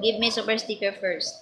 Give me super sticker first.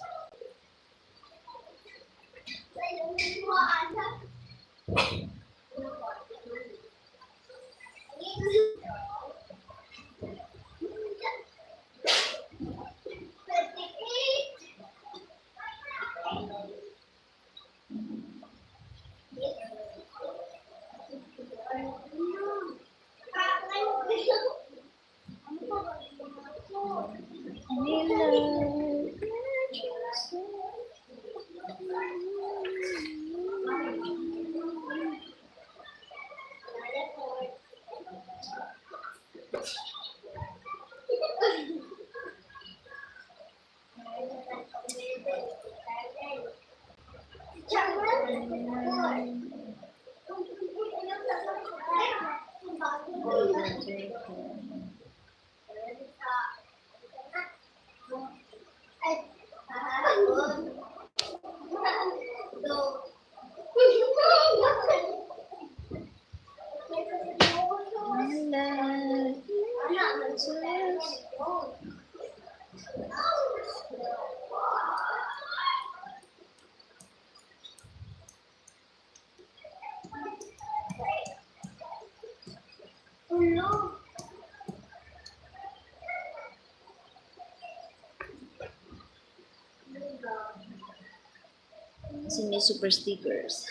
Kasi may super stickers.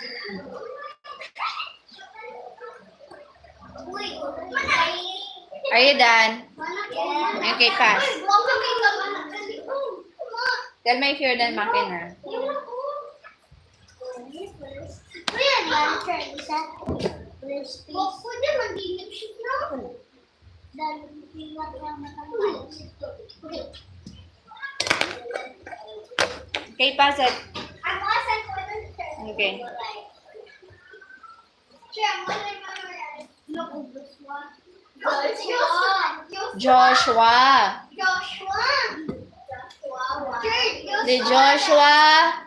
Are you done? Okay, pass. Tell me if you're done, Makina. Okay, pass it. Okay. Joshua. The Joshua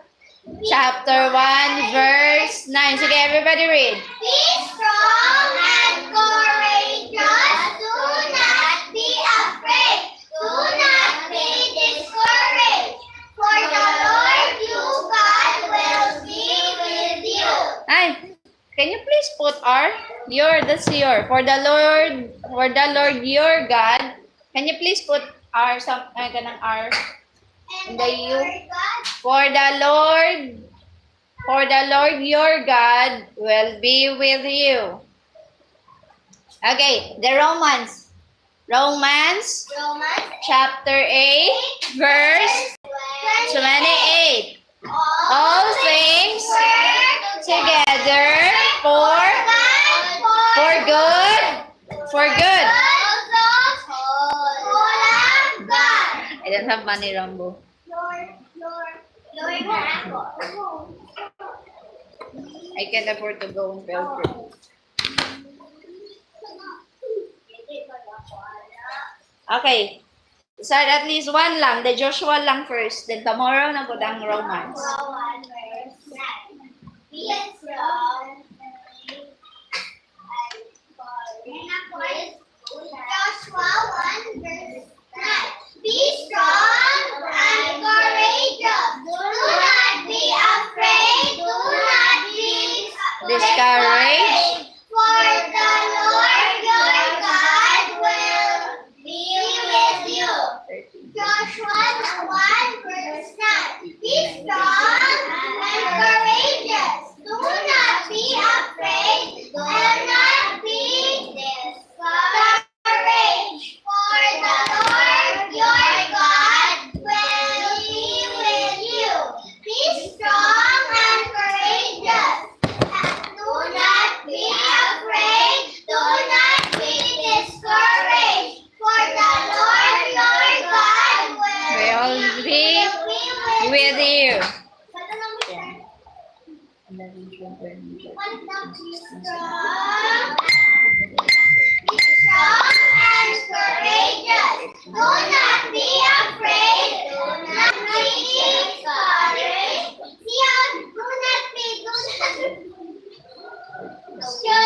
chapter 1 verse 9. Sige, everybody read. Be strong and courageous. Do not be afraid. Do not be discouraged. For the Lord your God will be with you. Ay, can you please put R? That's your. For the Lord your God. Can you please put R? Kanang R. And The the you. Lord God For the Lord your God will be with you. Okay, the Romans. Romans chapter 8 verse 28. All things together for good. For good. I don't have money, Rambo. I can't afford to go in Belgrade. Okay. Start at least one lang. The Joshua lang first. Then tomorrow na po ang Romans. Be strong. Joshua 1 verse 9. Be strong and courageous. Do not be afraid. Do not be Discouraged. For the Lord your God will be with you. Joshua 1 verse 9. Be strong and courageous. Do not be afraid. Do not be discouraged. For the Lord your God will be with you. Be strong and courageous. Do not be afraid. Do not be discouraged. For the Lord your God Will be with you. Strong and courageous. Do not be afraid. Do not be discouraged. Do not be.